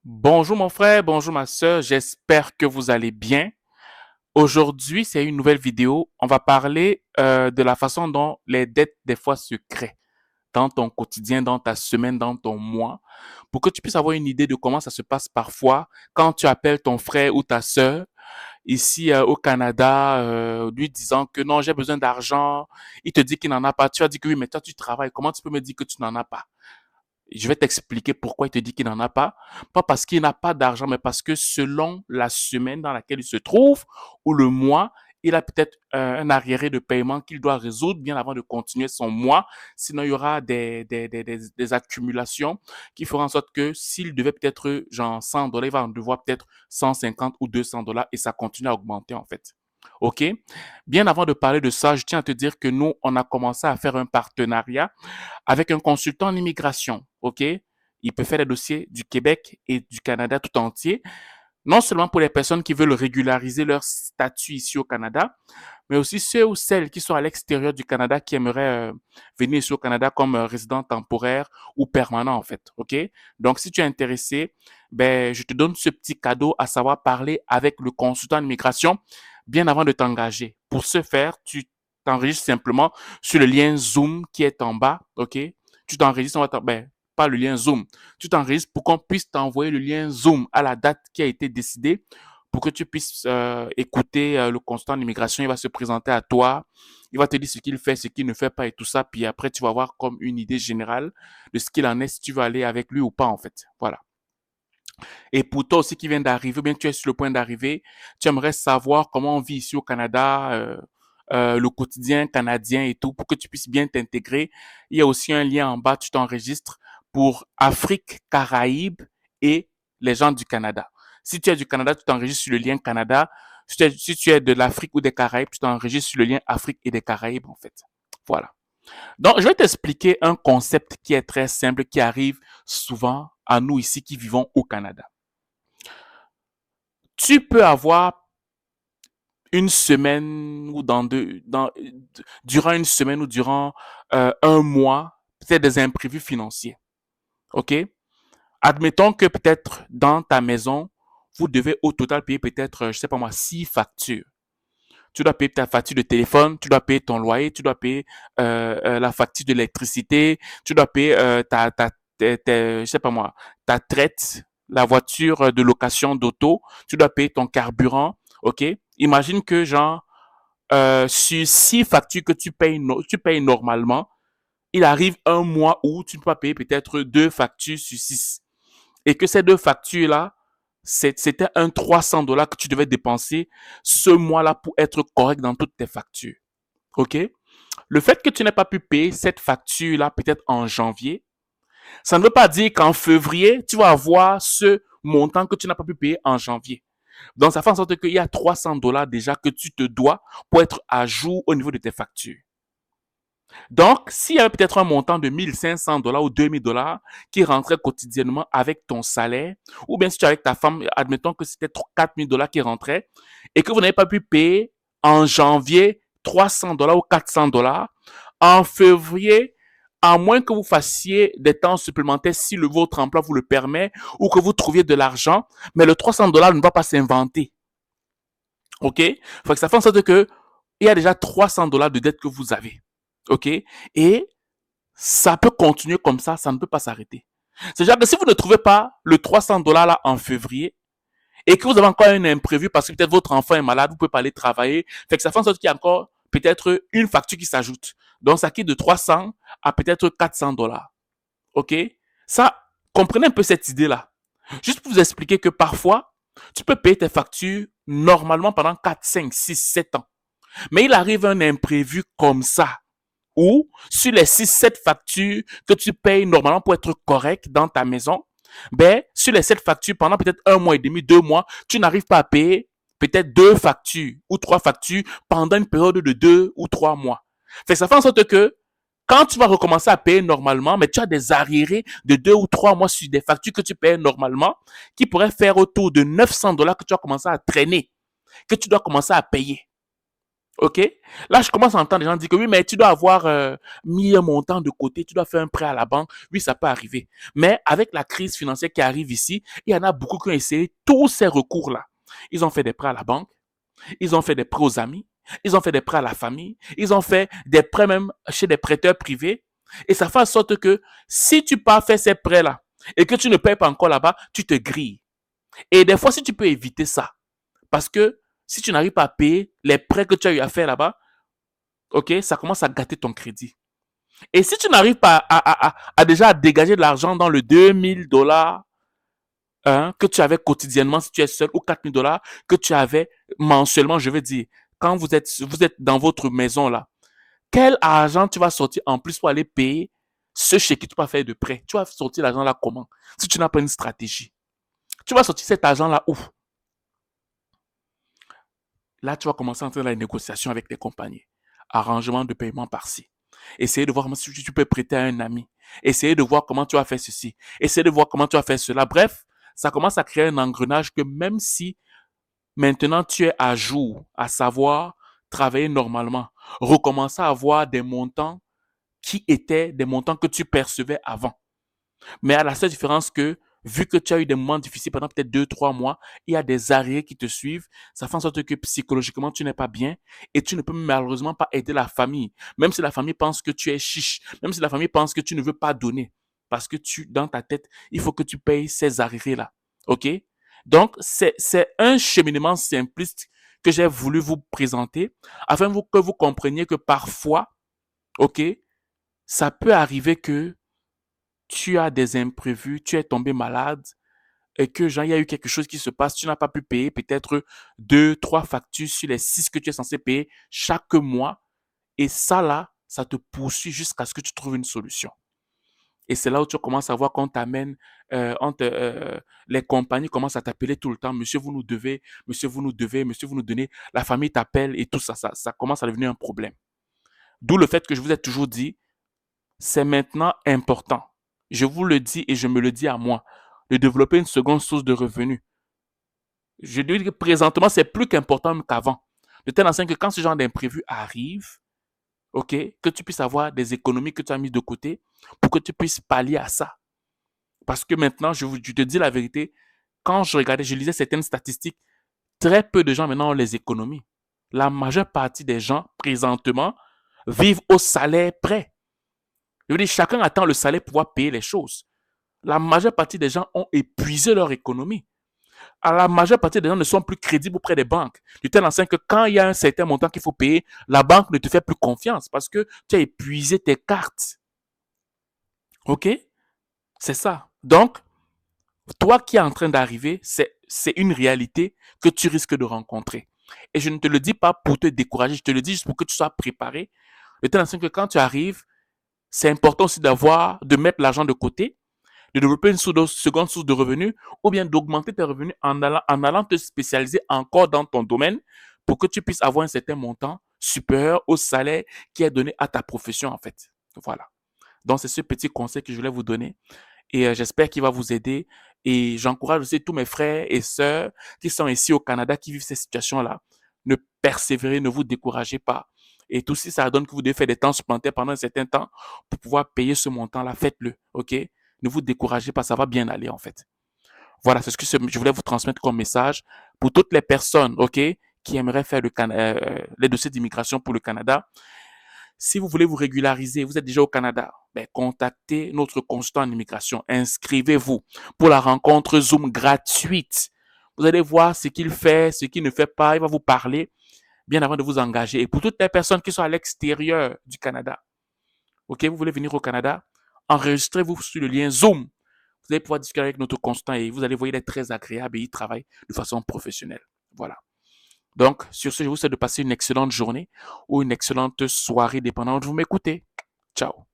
Bonjour mon frère, bonjour ma sœur, j'espère que vous allez bien. Aujourd'hui, c'est une nouvelle vidéo. On va parler de la façon dont les dettes des fois se créent dans ton quotidien, dans ta semaine, dans ton mois, pour que tu puisses avoir une idée de comment ça se passe parfois quand tu appelles ton frère ou ta sœur ici au Canada, lui disant que non, j'ai besoin d'argent. Il te dit qu'il n'en a pas. Tu as dit que oui, mais toi tu travailles. Comment tu peux me dire que tu n'en as pas? Je vais t'expliquer pourquoi il te dit qu'il n'en a pas. Pas parce qu'il n'a pas d'argent, mais parce que selon la semaine dans laquelle il se trouve ou le mois, il a peut-être un arriéré de paiement qu'il doit résoudre bien avant de continuer son mois. Sinon, il y aura des accumulations qui feront en sorte que s'il devait peut-être genre $100, il va en devoir peut-être 150 ou $200 et ça continue à augmenter en fait. OK? Bien avant de parler de ça, je tiens à te dire que nous, on a commencé à faire un partenariat avec un consultant en immigration, OK? Il peut faire les dossiers du Québec et du Canada tout entier, non seulement pour les personnes qui veulent régulariser leur statut ici au Canada, mais aussi ceux ou celles qui sont à l'extérieur du Canada qui aimeraient venir ici au Canada comme résident temporaire ou permanent en fait, OK? Donc si tu es intéressé, ben je te donne ce petit cadeau à savoir parler avec le consultant en immigration bien avant de t'engager. Pour ce faire, tu t'enregistres simplement sur le lien Zoom qui est en bas, OK? Tu t'enregistres, ben, pas le lien Zoom. Tu t'enregistres pour qu'on puisse t'envoyer le lien Zoom à la date qui a été décidée pour que tu puisses écouter le consultant d'immigration. Il va se présenter à toi. Il va te dire ce qu'il fait, ce qu'il ne fait pas et tout ça. Puis après, tu vas avoir comme une idée générale de ce qu'il en est, si tu veux aller avec lui ou pas, en fait. Voilà. Et pour toi aussi qui vient d'arriver, ou bien tu es sur le point d'arriver, tu aimerais savoir comment on vit ici au Canada, le quotidien canadien et tout, pour que tu puisses bien t'intégrer. Il y a aussi un lien en bas, tu t'enregistres pour Afrique, Caraïbes et les gens du Canada. Si tu es du Canada, tu t'enregistres sur le lien Canada. Si tu es de l'Afrique ou des Caraïbes, tu t'enregistres sur le lien Afrique et des Caraïbes, en fait. Voilà. Donc, je vais t'expliquer un concept qui est très simple, qui arrive souvent à nous ici qui vivons au Canada. Tu peux avoir une semaine ou durant une semaine ou durant un mois, peut-être des imprévus financiers. OK? Admettons que peut-être dans ta maison, vous devez au total payer peut-être, je sais pas moi, 6 factures. Tu dois payer ta facture de téléphone, tu dois payer ton loyer, tu dois payer la facture de l'électricité, tu dois payer je sais pas moi, ta traite, la voiture de location d'auto, tu dois payer ton carburant, ok? Imagine que genre sur 6 factures que tu payes normalement, il arrive un mois où tu ne peux pas payer peut-être 2 factures sur 6 et que ces 2 factures-là, c'était un $300 que tu devais dépenser ce mois-là pour être correct dans toutes tes factures. OK? Le fait que tu n'aies pas pu payer cette facture-là peut-être en janvier, ça ne veut pas dire qu'en février, tu vas avoir ce montant que tu n'as pas pu payer en janvier. Donc, ça fait en sorte qu'il y a $300 déjà que tu te dois pour être à jour au niveau de tes factures. Donc, s'il y avait peut-être un montant de $1 500 ou $2 000 qui rentrait quotidiennement avec ton salaire, ou bien si tu es avec ta femme, admettons que c'était $4 000 qui rentraient, et que vous n'avez pas pu payer en janvier $300 ou $400, en février, à moins que vous fassiez des temps supplémentaires si votre emploi vous le permet, ou que vous trouviez de l'argent, mais le $300 ne va pas s'inventer. OK? Faut que ça fait en sorte que il y a déjà $300 de dette que vous avez. OK? Et ça peut continuer comme ça ne peut pas s'arrêter. C'est-à-dire que si vous ne trouvez pas le $300 là en février et que vous avez encore un imprévu parce que peut-être votre enfant est malade, vous pouvez pas aller travailler, fait que ça fait en sorte qu'il y a encore peut-être une facture qui s'ajoute. Donc ça quitte de 300 à peut-être $400. OK? Ça, comprenez un peu cette idée-là. Juste pour vous expliquer que parfois, tu peux payer tes factures normalement pendant 4, 5, 6, 7 ans. Mais il arrive un imprévu comme ça ou sur les 6, 7 factures que tu payes normalement pour être correct dans ta maison, ben, sur les 7 factures, pendant peut-être un mois et demi, 2 mois, tu n'arrives pas à payer peut-être 2 factures ou 3 factures pendant une période de 2 ou 3 mois. Fait que ça fait en sorte que quand tu vas recommencer à payer normalement, mais tu as des arriérés de 2 ou 3 mois sur des factures que tu payes normalement, qui pourraient faire autour de $900 que tu as commencé à traîner, que tu dois commencer à payer. OK? Là, je commence à entendre des gens dire que oui, mais tu dois avoir mis un montant de côté, tu dois faire un prêt à la banque. Oui, ça peut arriver. Mais avec la crise financière qui arrive ici, il y en a beaucoup qui ont essayé tous ces recours-là. Ils ont fait des prêts à la banque, ils ont fait des prêts aux amis, ils ont fait des prêts à la famille, ils ont fait des prêts même chez des prêteurs privés. Et ça fait en sorte que si tu pas fait ces prêts-là et que tu ne payes pas encore là-bas, tu te grilles. Et des fois, si tu peux éviter ça, parce que si tu n'arrives pas à payer les prêts que tu as eu à faire là-bas, ok, ça commence à gâter ton crédit. Et si tu n'arrives pas à déjà dégager de l'argent dans le 2 000 $ que tu avais quotidiennement si tu es seul ou 4 000 $ que tu avais mensuellement, je veux dire, quand vous êtes dans votre maison là, quel argent tu vas sortir en plus pour aller payer ce chez qui tu vas faire de prêt? Tu vas sortir l'argent là comment? Si tu n'as pas une stratégie. Tu vas sortir cet argent là où? Là, tu vas commencer à entrer dans la négociation avec tes compagnies. Arrangement de paiement par-ci. Essayer de voir si tu peux prêter à un ami. Essayer de voir comment tu vas faire ceci. Essayer de voir comment tu vas faire cela. Bref, ça commence à créer un engrenage que même si maintenant tu es à jour, à savoir travailler normalement, recommencer à avoir des montants qui étaient des montants que tu percevais avant. Mais à la seule différence que, vu que tu as eu des moments difficiles pendant peut-être 2, 3 mois, il y a des arriérés qui te suivent, ça fait en sorte que psychologiquement, tu n'es pas bien et tu ne peux malheureusement pas aider la famille. Même si la famille pense que tu es chiche, même si la famille pense que tu ne veux pas donner. Parce que dans ta tête, il faut que tu payes ces arriérés-là. OK? Donc, c'est un cheminement simpliste que j'ai voulu vous présenter afin que vous compreniez que parfois, OK, ça peut arriver que tu as des imprévus, tu es tombé malade et que genre, il y a eu quelque chose qui se passe, tu n'as pas pu payer peut-être 2, 3 factures sur les 6 que tu es censé payer chaque mois. Et ça là, ça te poursuit jusqu'à ce que tu trouves une solution. Et c'est là où tu commences à voir qu'on t'amène, les compagnies commencent à t'appeler tout le temps, monsieur, vous nous devez, monsieur, vous nous devez, monsieur, vous nous donnez, la famille t'appelle et tout ça, ça commence à devenir un problème. D'où le fait que je vous ai toujours dit, c'est maintenant important. Je vous le dis et je me le dis à moi, de développer une seconde source de revenus. Je dis que présentement, c'est plus qu'important qu'avant. De telle sorte que quand ce genre d'imprévu arrive, ok, que tu puisses avoir des économies que tu as mises de côté pour que tu puisses pallier à ça. Parce que maintenant, je te dis la vérité, quand je lisais certaines statistiques, très peu de gens maintenant ont les économies. La majeure partie des gens, présentement, vivent au salaire près. Je veux dire, chacun attend le salaire pour pouvoir payer les choses. La majeure partie des gens ont épuisé leur économie. La majeure partie des gens ne sont plus crédibles auprès des banques. Du tel enceinte que quand il y a un certain montant qu'il faut payer, la banque ne te fait plus confiance parce que tu as épuisé tes cartes. OK? C'est ça. Donc, toi qui es en train d'arriver, c'est une réalité que tu risques de rencontrer. Et je ne te le dis pas pour te décourager, je te le dis juste pour que tu sois préparé. De telle sorte que quand tu arrives, c'est important aussi de mettre l'argent de côté, de développer une seconde source de revenus ou bien d'augmenter tes revenus en allant te spécialiser encore dans ton domaine pour que tu puisses avoir un certain montant supérieur au salaire qui est donné à ta profession en fait. Voilà. Donc c'est ce petit conseil que je voulais vous donner et j'espère qu'il va vous aider et j'encourage aussi tous mes frères et sœurs qui sont ici au Canada qui vivent ces situations-là. Ne persévérez, ne vous découragez pas. Et tout si ça donne que vous devez faire des temps supplémentaires pendant un certain temps pour pouvoir payer ce montant-là, faites-le, ok? Ne vous découragez pas, ça va bien aller en fait. Voilà, c'est ce que je voulais vous transmettre comme message pour toutes les personnes, ok, qui aimeraient faire les dossiers d'immigration pour le Canada. Si vous voulez vous régulariser, vous êtes déjà au Canada, ben, contactez notre consultant en immigration. Inscrivez-vous pour la rencontre Zoom gratuite. Vous allez voir ce qu'il fait, ce qu'il ne fait pas. Il va vous parler bien avant de vous engager. Et pour toutes les personnes qui sont à l'extérieur du Canada, ok, vous voulez venir au Canada, enregistrez-vous sur le lien Zoom. Vous allez pouvoir discuter avec notre consultant et vous allez voir, il est très agréable et il travaille de façon professionnelle. Voilà. Donc, sur ce, je vous souhaite de passer une excellente journée ou une excellente soirée, dépendant de vous m'écoutez. Ciao.